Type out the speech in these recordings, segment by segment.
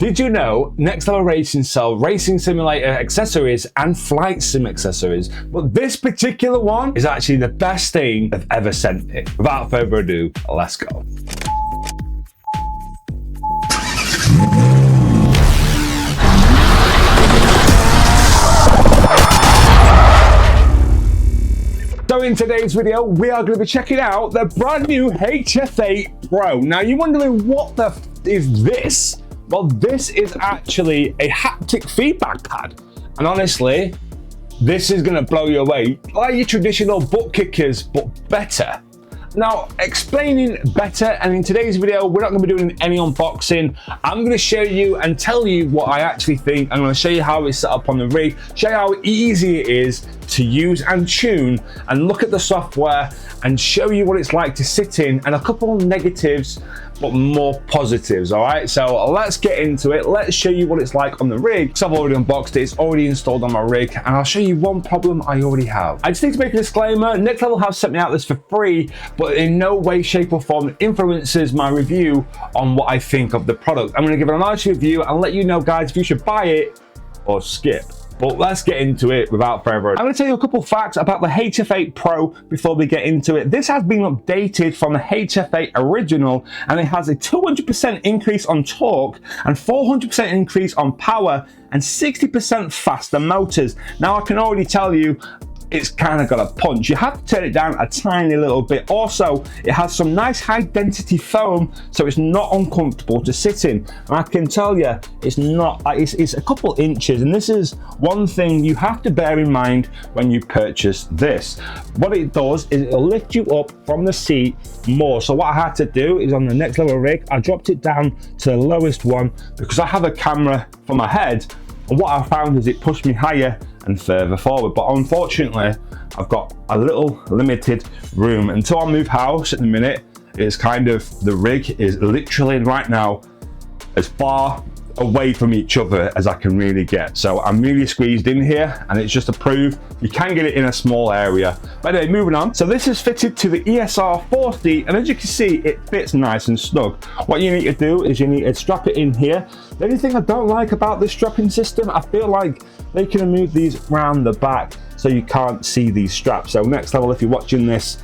Did you know Next Level Racing sell racing simulator accessories and flight sim accessories? But this particular one is actually the best thing they've ever sent me. Without further ado, let's go. So in today's video, we are going to be checking out the brand new HF8 Pro. Now you're wondering what the f is this? Well, this is actually a haptic feedback pad. And honestly, this is going to blow you away. Like your traditional butt kickers, but better. Now, explaining better, and in today's video, we're not going to be doing any unboxing. I'm going to show you and tell you what I actually think. I'm going to show you how it's set up on the rig, show you how easy it is to use and tune, and look at the software and show you what it's like to sit in, and a couple of negatives, but more positives, all right? So let's get into it. Let's show you what it's like on the rig. So I've already unboxed it, it's already installed on my rig, and I'll show you one problem I already have. I just need to make a disclaimer, Next Level have sent me out this for free, but in no way, shape or form influences my review on what I think of the product. I'm gonna give it an honest review and let you know, guys, if you should buy it or skip. But let's get into it without further ado. I'm going to tell you a couple facts about the HF8 Pro before we get into it. This has been updated from the HF8 original, and it has a 200% increase on torque and 400% increase on power and 60% faster motors. Now I can already tell you, it's kind of got a punch. You have to turn it down a tiny little bit. Also, it has some nice high density foam, so it's not uncomfortable to sit in. And I can tell you, it's not, it's a couple inches, and this is one thing you have to bear in mind when you purchase this. What it does is it'll lift you up from the seat more. So what I had to do is on the Next Level rig, I dropped it down to the lowest one because I have a camera for my head, and what I found is it pushed me higher and further forward. But unfortunately, I've got a little limited room. Until I move house at the minute, it's kind of, the rig is literally right now as far away from each other as I can really get. So I'm really squeezed in here, and it's just to prove you can get it in a small area. But anyway, moving on. So this is fitted to the ESR 4 seat, and as you can see, it fits nice and snug. What you need to do is you need to strap it in here. The only thing I don't like about this strapping system, I feel like they can move these around the back so you can't see these straps. So Next Level, if you're watching this,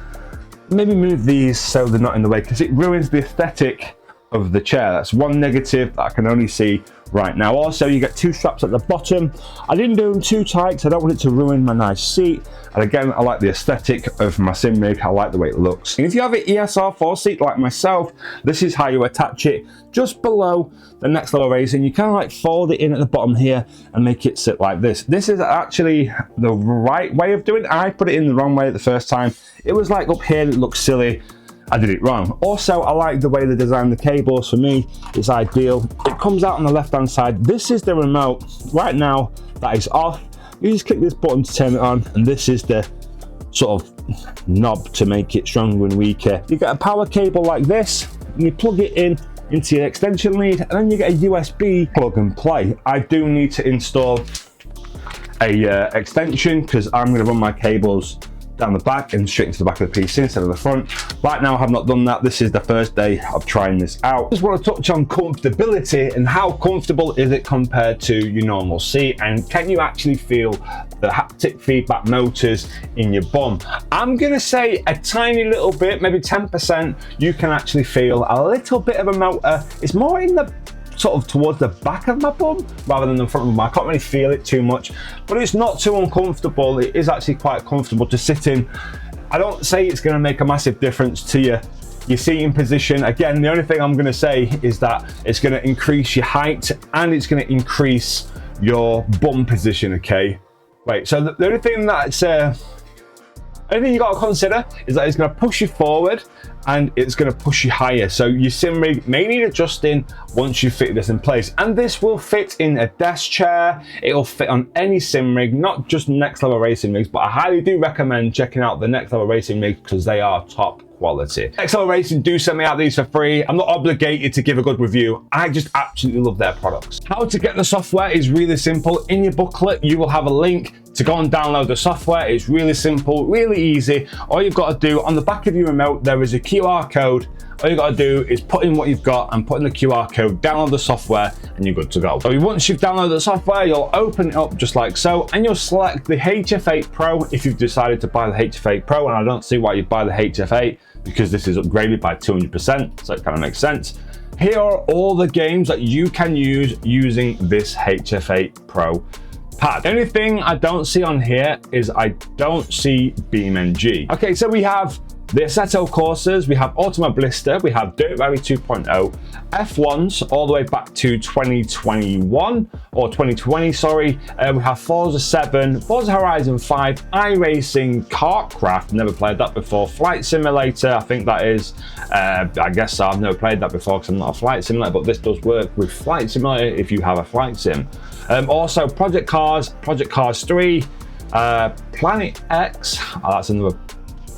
maybe move these so they're not in the way, because it ruins the aesthetic of the chair. That's one negative that I can only see right now. Also, you get two straps at the bottom. I didn't do them too tight because I don't want it to ruin my nice seat. And again, I like the aesthetic of my sim rig. I like the way it looks. And if you have an ESR 4 seat like myself, this is how you attach it just below the Next Level Racing. You kind of like fold it in at the bottom here and make it sit like this. This is actually the right way of doing it. I put it in the wrong way the first time. It was like up here, it looked silly. I did it wrong. Also, I like the way they designed the cables. For me, it's ideal. It comes out on the left hand side. This is the remote. Right now, that is off. You just click this button to turn it on, and this is the sort of knob to make it stronger and weaker. You get a power cable like this, and you plug it in into your extension lead, and then you get a USB plug and play. I do need to install a extension because I'm going to run my cables down the back and straight into the back of the PC instead of the front. Right now I have not done that. This is the first day of trying this out. Just want to touch on comfortability and how comfortable is it compared to your normal seat, and can you actually feel the haptic feedback motors in your bum? I'm gonna say a tiny little bit, maybe 10%, you can actually feel a little bit of a motor. It's more in the sort of towards the back of my bum rather than the front of my. I can't really feel it too much, but it's not too uncomfortable. It is actually quite comfortable to sit in. I don't say it's going to make a massive difference to your seating position. Again, the only thing I'm going to say is that it's going to increase your height and it's going to increase your bum position. Okay, right. So the only thing that's anything you got to consider is that it's going to push you forward and it's going to push you higher. So your sim rig may need adjusting once you fit this in place. And this will fit in a desk chair. It'll fit on any sim rig, not just Next Level Racing rigs, but I highly do recommend checking out the Next Level Racing rigs because they are top quality. Next Level Racing do send me out these for free. I'm not obligated to give a good review. I just absolutely love their products. How to get the software is really simple. In your booklet, you will have a link to go and download the software. It's really simple, really easy. All you've got to do, on the back of your remote, there is a QR code. all you got to do is put in what you've got and put in the QR code, download the software, and you're good to go. So once you've downloaded the software, you'll open it up just like so, and you'll select the HF8 Pro if you've decided to buy the HF8 Pro, and I don't see why you'd buy the HF8 because this is upgraded by 200%, so it kind of makes sense. Here are all the games that you can use using this HF8 Pro pad. The only thing I don't see on here is I don't see BeamNG. Okay, so we have the Assetto courses, we have Automobilista, we have Dirt Rally 2.0, F1s all the way back to 2021 or 2020, sorry. We have Forza 7, Forza Horizon 5, iRacing, Kartcraft, never played that before, Flight Simulator, I think that is, I guess so. I've never played that before because I'm not a flight simulator, but this does work with Flight Simulator if you have a flight sim. Also Project Cars 3, Planet X, that's another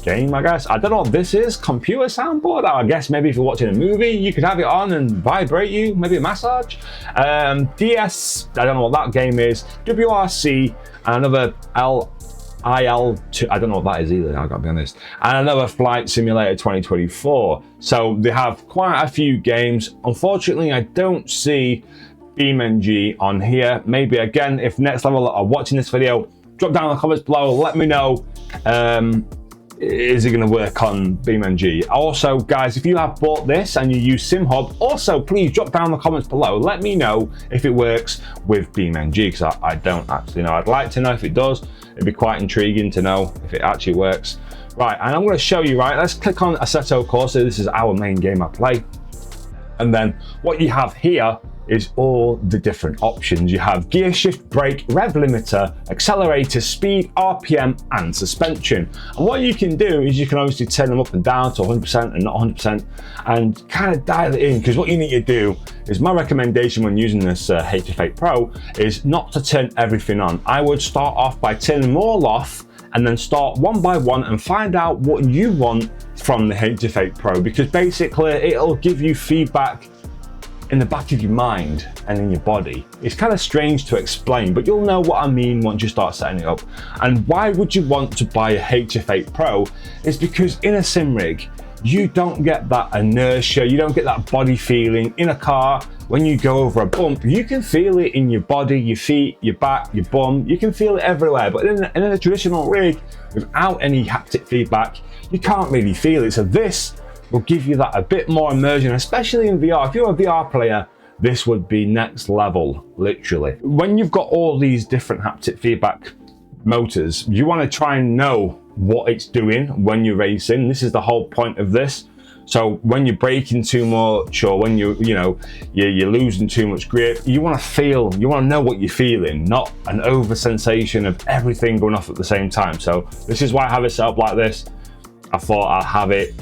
game, I guess. I don't know what this is. Computer soundboard? I guess maybe if you're watching a movie, you could have it on and vibrate you, maybe a massage. DS, I don't know what that game is. WRC, and another LIL2, I don't know what that is either, I've got to be honest. And another Flight Simulator 2024. So they have quite a few games. Unfortunately, I don't see BeamNG on here. Maybe again, if Next Level are watching this video, drop down in the comments below, let me know. Is it going to work on BeamNG? Also, guys, if you have bought this and you use SimHub, also please drop down in the comments below. Let me know if it works with BeamNG, because I don't actually know. I'd like to know if it does. It'd be quite intriguing to know if it actually works. Right, and I'm going to show you, right, let's click on Assetto Corsa. This is our main game I play. And then what you have here is all the different options. You have gear shift, brake, rev limiter, accelerator, speed, RPM, and suspension. And what you can do is you can obviously turn them up and down to 100% and not 100% and kind of dial it in, because what you need to do is, my recommendation when using this HF8 Pro is not to turn everything on. I would start off by turning them all off and then start one by one and find out what you want from the HF8 Pro, because basically it'll give you feedback in the back of your mind and in your body. It's kind of strange to explain, but you'll know what I mean once you start setting it up. And why would you want to buy a HF8 Pro? Is because in a sim rig, you don't get that inertia, you don't get that body feeling. In a car, when you go over a bump, you can feel it in your body, your feet, your back, your bum, you can feel it everywhere. But in a traditional rig, without any haptic feedback, you can't really feel it. So this will give you that a bit more immersion, especially in VR. If you're a VR player, this would be next level, literally. When you've got all these different haptic feedback motors, you want to try and know what it's doing when you're racing. This is the whole point of this. So when you're braking too much, or when you're losing too much grip, you want to feel, you want to know what you're feeling, not an over sensation of everything going off at the same time. So this is why I have it set up like this. I thought I'd have it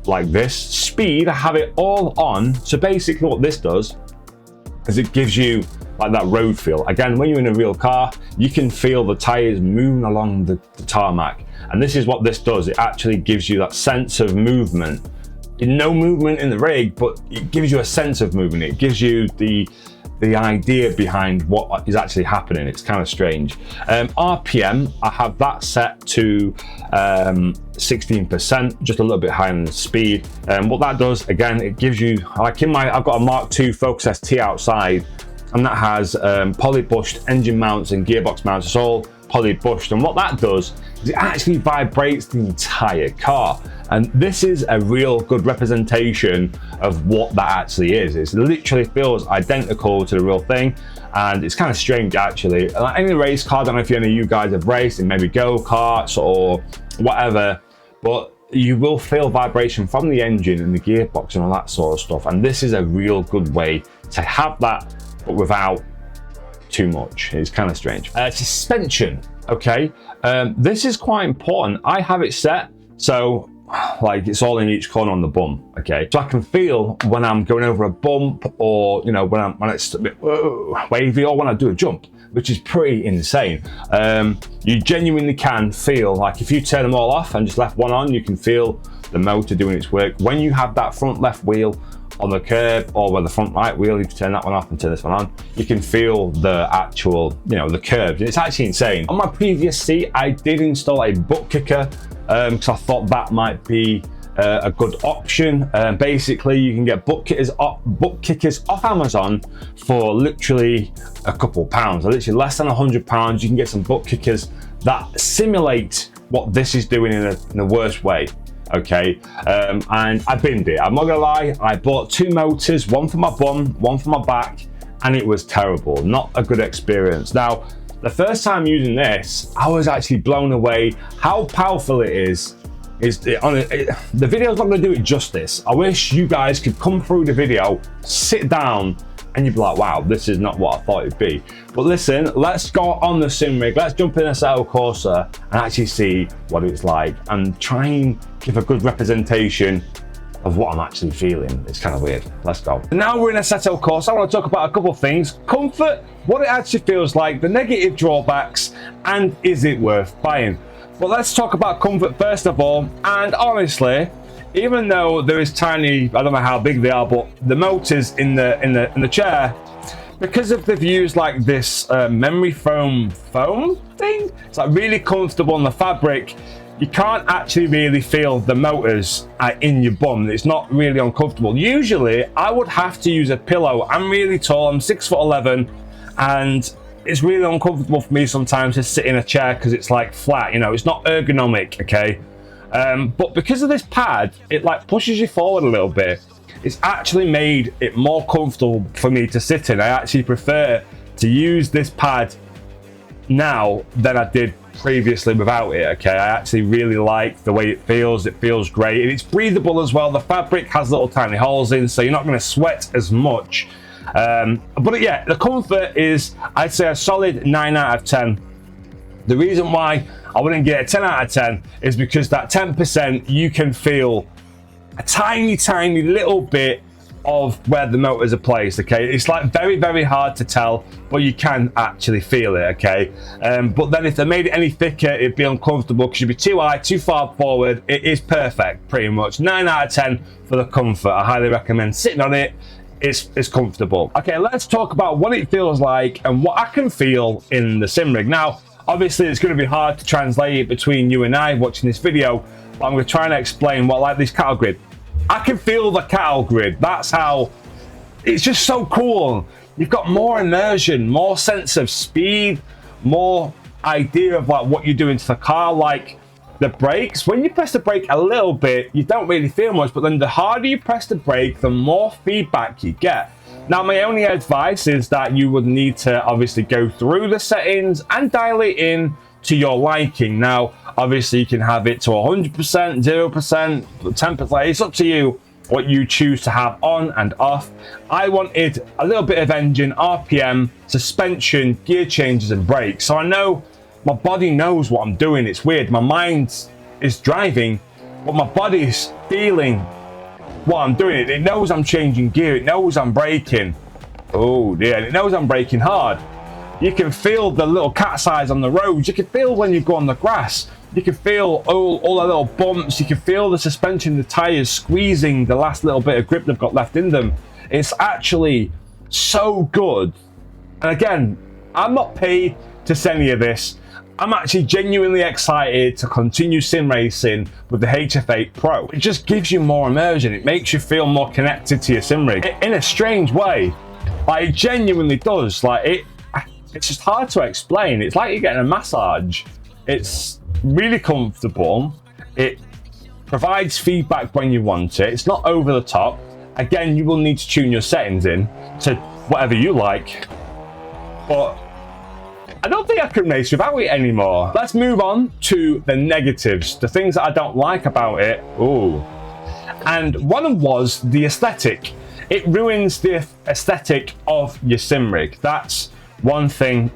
like this. Speed, I have it all on. So basically what this does is it gives you like that road feel. Again, when you're in a real car, you can feel the tires moving along the tarmac. And this is what this does. It actually gives you that sense of movement. No movement in the rig, but it gives you a sense of movement. It gives you the idea behind what is actually happening. It's kind of strange. RPM, I have that set to 16%, just a little bit higher than the speed. What that does, again, it gives you, like I've got a Mark II Focus ST outside, and that has poly-bushed engine mounts and gearbox mounts. It's all poly-bushed, and what that does is it actually vibrates the entire car. And this is a real good representation of what that actually is. It literally feels identical to the real thing, and it's kind of strange actually. Like any race car, I don't know if any of you guys have raced in maybe go-karts or whatever, but you will feel vibration from the engine and the gearbox and all that sort of stuff. And this is a real good way to have that, but without too much. It's kind of strange. Suspension, okay. This is quite important. I have it set so like it's all in each corner on the bum, okay, so I can feel when I'm going over a bump, or when it's a bit wavy, or when I do a jump, which is pretty insane. You genuinely can feel, like if you turn them all off and just left one on, you can feel the motor doing its work. When you have that front left wheel on the curb, or with the front right wheel, if you turn that one off and turn this one on, you can feel the actual, the curbs. It's actually insane. On my previous seat, I did install a butt kicker, because I thought that might be a good option. Basically, you can get butt kickers off Amazon for literally a couple pounds, literally less than £100. You can get some butt kickers that simulate what this is doing in the worst way. Okay, and I binned it. I'm not gonna lie, I bought 2 motors, one for my bum, one for my back, and it was terrible. Not a good experience. Now, the first time using this, I was actually blown away how powerful it is. The video's not going to do it justice. I wish you guys could come through the video, sit down, and you'd be like, wow, this is not what I thought it'd be. But listen, let's go on the sim rig, let's jump in a Assetto Corsa and actually see what it's like and try and give a good representation of what I'm actually feeling. It's kind of weird. Let's go. Now we're in a Assetto Corsa. I want to talk about a couple of things. Comfort, what it actually feels like, the negative drawbacks, and is it worth buying? But let's talk about comfort first of all. And honestly, even though there is tiny, I don't know how big they are, but the motors in the chair, because of they've used like this memory foam thing, it's like really comfortable on the fabric. You can't actually really feel the motors in your bum. It's not really uncomfortable. Usually, I would have to use a pillow. I'm really tall. I'm 6'11", and it's really uncomfortable for me sometimes to sit in a chair because it's like flat, you know, it's not ergonomic, okay? But because of this pad, it like pushes you forward a little bit. It's actually made it more comfortable for me to sit in. I actually prefer to use this pad now than I did previously without it, okay? I actually really like the way it feels great, and it's breathable as well. The fabric has little tiny holes in, so you're not going to sweat as much. But yeah, the comfort is, I'd say, a solid 9 out of 10. The reason why I wouldn't get a 10 out of 10 is because that 10% you can feel a tiny little bit of where the motors are placed, okay? It's like very hard to tell, but you can actually feel it, okay? But then if they made it any thicker, it'd be uncomfortable because you'd be too high, too far forward. It is perfect, pretty much. 9 out of 10 for the comfort. I highly recommend sitting on it. It's comfortable. Okay, let's talk about what it feels like and what I can feel in the sim rig. Now, obviously, it's going to be hard to translate it between you and I watching this video, but I'm going to try and explain what, like this cattle grid. I can feel the cattle grid. That's how, it's just so cool. You've got more immersion, more sense of speed, more idea of like what you're doing to the car. Like the brakes, when you press the brake a little bit, you don't really feel much, but then the harder you press the brake, the more feedback you get. Now, my only advice is that you would need to obviously go through the settings and dial it in to your liking. Now, obviously, you can have it to 100%, 0%, 10%. It's up to you what you choose to have on and off. I wanted a little bit of engine, RPM, suspension, gear changes, and brakes. So I know my body knows what I'm doing. It's weird. My mind is driving, but my body's feeling what I'm doing. It knows I'm changing gear. It knows I'm braking. Oh dear, it knows I'm braking hard. You can feel the little cat's eyes on the roads. You can feel when you go on the grass. You can feel all the little bumps. You can feel the suspension, the tires squeezing the last little bit of grip they've got left in them. It's actually so good. And again, I'm not paid to say any of this. I'm actually genuinely excited to continue sim racing with the HF8 Pro. It just gives you more immersion. It makes you feel more connected to your sim rig in a strange way. Like, it genuinely does. Like, it's just hard to explain. It's like you're getting a massage. It's really comfortable. It provides feedback when you want it. It's not over the top. Again, you will need to tune your settings in to whatever you like. But I don't think I can race without it anymore. Let's move on to the negatives, the things that I don't like about it. Ooh. And one of them was the aesthetic. It ruins the aesthetic of your sim rig. That's one thing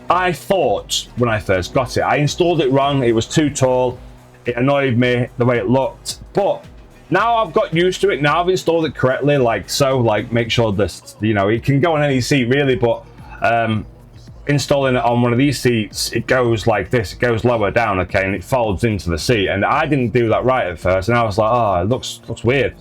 I thought when I first got it. I installed it wrong. It was too tall. It annoyed me the way it looked. But now I've got used to it. Now I've installed it correctly, like so. Like, make sure this, you know, it can go on any seat really, but installing it on one of these seats, it goes like this. It goes lower down, okay, and it folds into the seat. And I didn't do that right at first, and I was like, oh, it looks weird.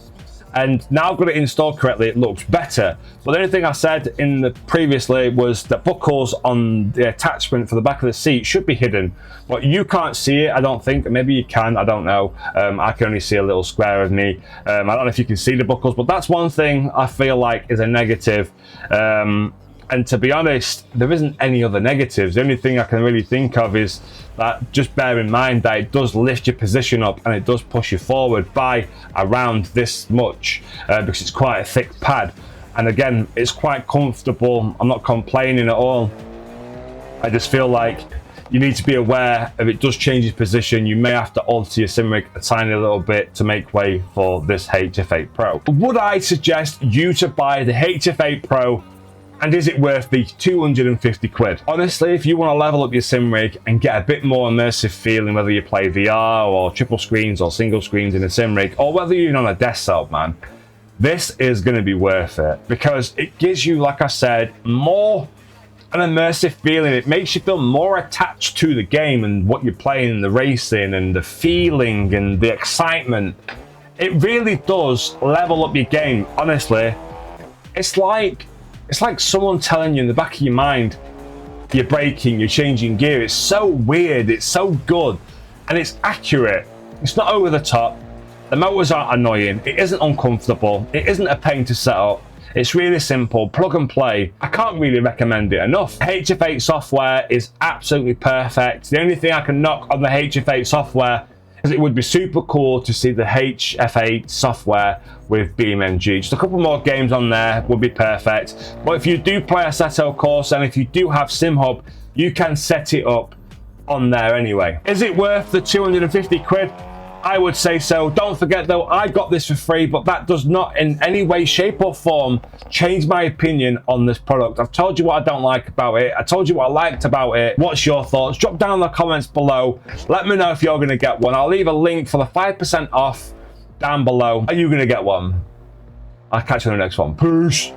And now I've got it installed correctly, it looks better. But the only thing I said in the previously was that buckles on the attachment for the back of the seat should be hidden. But you can't see it, I don't think. Maybe you can, I don't know. I can only see a little square of me. I don't know if you can see the buckles, but that's one thing I feel like is a negative. And to be honest, there isn't any other negatives. The only thing I can really think of is that just bear in mind that it does lift your position up and it does push you forward by around this much because it's quite a thick pad. And again, it's quite comfortable. I'm not complaining at all. I just feel like you need to be aware if it does change its position, you may have to alter your sim rig a tiny little bit to make way for this HF8 Pro. Would I suggest you to buy the HF8 Pro? And is it worth the 250 quid? Honestly, if you want to level up your sim rig and get a bit more immersive feeling, whether you play VR or triple screens or single screens in a sim rig, or whether you're on a desktop, man, this is going to be worth it because it gives you, like I said, more an immersive feeling. It makes you feel more attached to the game and what you're playing and the racing and the feeling and the excitement. It really does level up your game, honestly. It's like someone telling you in the back of your mind, you're braking, you're changing gear. It's so weird, it's so good, and it's accurate. It's not over the top. The motors aren't annoying. It isn't uncomfortable. It isn't a pain to set up. It's really simple, plug and play. I can't really recommend it enough. HF8 software is absolutely perfect. The only thing I can knock on the HF8 software is it would be super cool to see the HF8 software with BeamNG. Just a couple more games on there would be perfect. But if you do play Assetto Corsa and if you do have SimHub, you can set it up on there anyway. Is it worth the 250 quid? I would say so. Don't forget though, I got this for free, but that does not in any way, shape or form change my opinion on this product. I've told you what I don't like about it. I told you what I liked about it. What's your thoughts? Drop down in the comments below. Let me know if you're going to get one. I'll leave a link for the 5% off down below. Are you going to get one? I'll catch you on the next one. Peace.